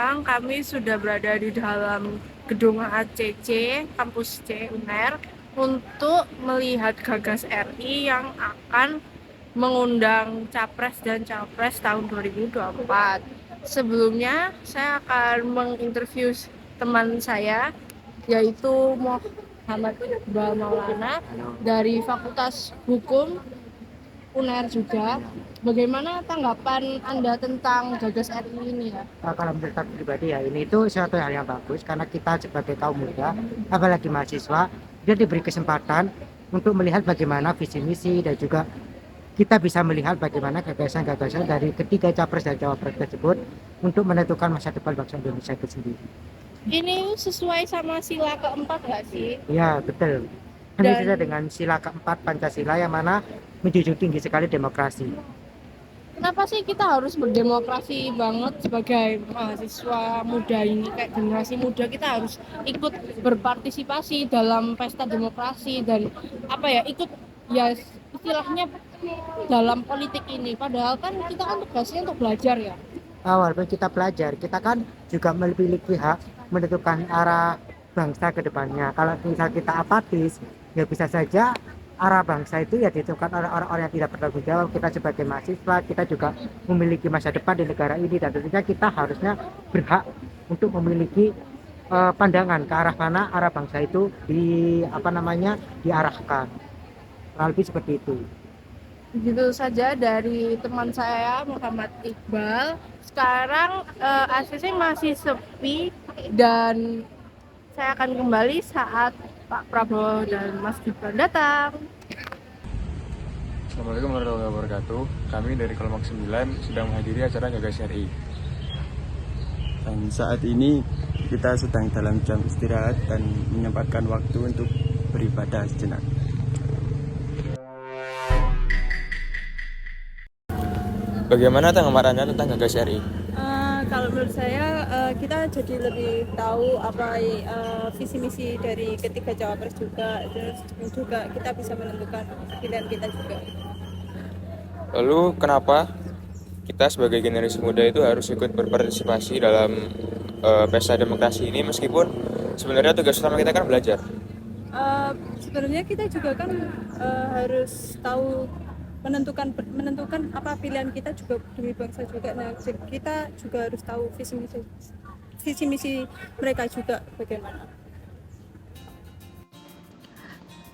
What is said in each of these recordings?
sekarang kami sudah berada di dalam gedung HCC, kampus C UNER, untuk melihat Gagas RI yang akan mengundang Capres dan Cawapres tahun 2024. Sebelumnya, saya akan menginterview teman saya, yaitu Muhammad Iqbal Maulana dari Fakultas Hukum UNER juga. Bagaimana tanggapan Anda tentang Gagas RI ini ya? Kalau menurut aku pribadi ya, ini itu suatu hal yang bagus karena kita sebagai kaum muda, apalagi mahasiswa, dia diberi kesempatan untuk melihat bagaimana visi misi dan juga kita bisa melihat bagaimana gagasan-gagasan dari ketiga capres dan cawapres tersebut untuk menentukan masa depan bangsa Indonesia itu sendiri. Ini sesuai sama sila keempat nggak sih? Ya, betul. Ini sesuai dengan sila keempat Pancasila yang mana menjunjung tinggi sekali demokrasi. Kenapa sih kita harus berdemokrasi banget sebagai mahasiswa muda ini, kayak generasi muda kita harus ikut berpartisipasi dalam pesta demokrasi dan ikut ya istilahnya dalam politik ini. Padahal kan kita kan tugasnya untuk belajar ya. Walaupun kita belajar, kita kan juga memiliki hak menentukan arah bangsa ke depannya. Kalau misal kita apatis, ya bisa saja arah bangsa itu ya ditentukan oleh orang-orang yang tidak bertanggung jawab. Kita sebagai mahasiswa, kita juga memiliki masa depan di negara ini dan tentunya kita harusnya berhak untuk memiliki pandangan ke arah mana arah bangsa itu diarahkan. Kurang lebih seperti itu. Begitu saja dari teman saya Muhammad Iqbal. Sekarang ACC masih sepi dan saya akan kembali saat Pak Prabowo dan Mas Gibran datang. Assalamualaikum warahmatullahi wabarakatuh. Kami dari kelompok 9 sedang menghadiri acara Gagas RI. Dan saat ini kita sedang dalam jam istirahat dan menyempatkan waktu untuk beribadah sejenak. Bagaimana tanggapan Anda tentang Gagas RI? Kalau menurut saya kita jadi lebih tahu apa visi misi dari ketiga cawapres juga, terus juga kita bisa menentukan pilihan kita juga. Lalu kenapa kita sebagai generasi muda itu harus ikut berpartisipasi dalam pesta demokrasi ini meskipun sebenarnya tugas utama kita kan belajar? Sebenarnya kita juga kan harus tahu menentukan apa pilihan kita juga demi bangsa juga. Nah, kita juga harus tahu visi misi mereka juga bagaimana.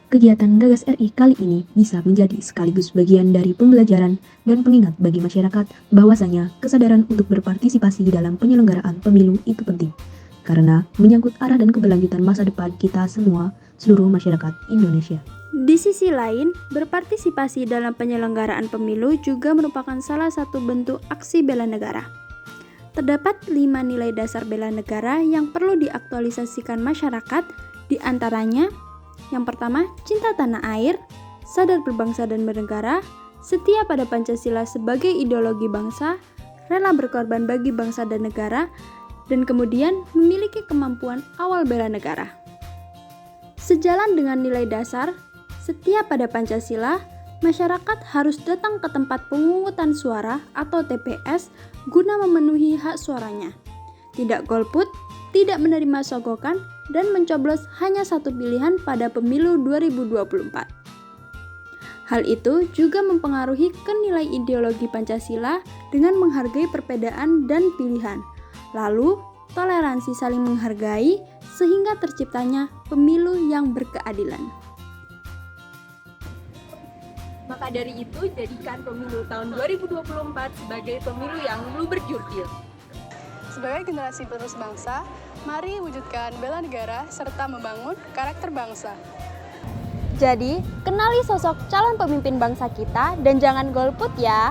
Kegiatan Gagas RI kali ini bisa menjadi sekaligus bagian dari pembelajaran dan pengingat bagi masyarakat bahwasanya kesadaran untuk berpartisipasi dalam penyelenggaraan pemilu itu penting karena menyangkut arah dan keberlanjutan masa depan kita semua, seluruh masyarakat Indonesia. Di sisi lain, berpartisipasi dalam penyelenggaraan pemilu juga merupakan salah satu bentuk aksi bela negara. Terdapat 5 nilai dasar bela negara yang perlu diaktualisasikan masyarakat, di antaranya yang pertama, cinta tanah air, sadar berbangsa dan bernegara, setia pada Pancasila sebagai ideologi bangsa, rela berkorban bagi bangsa dan negara, dan kemudian memiliki kemampuan awal bela negara. Sejalan dengan nilai dasar, setia pada Pancasila, masyarakat harus datang ke tempat pemungutan suara atau TPS guna memenuhi hak suaranya. Tidak golput, tidak menerima sogokan, dan mencoblos hanya satu pilihan pada pemilu 2024. Hal itu juga mempengaruhi ke nilai ideologi Pancasila dengan menghargai perbedaan dan pilihan. Lalu, toleransi saling menghargai sehingga terciptanya pemilu yang berkeadilan. Maka dari itu, jadikan pemilu tahun 2024 sebagai pemilu yang luber-jurdil. Sebagai generasi penerus bangsa, mari wujudkan bela negara serta membangun karakter bangsa. Jadi, kenali sosok calon pemimpin bangsa kita dan jangan golput ya.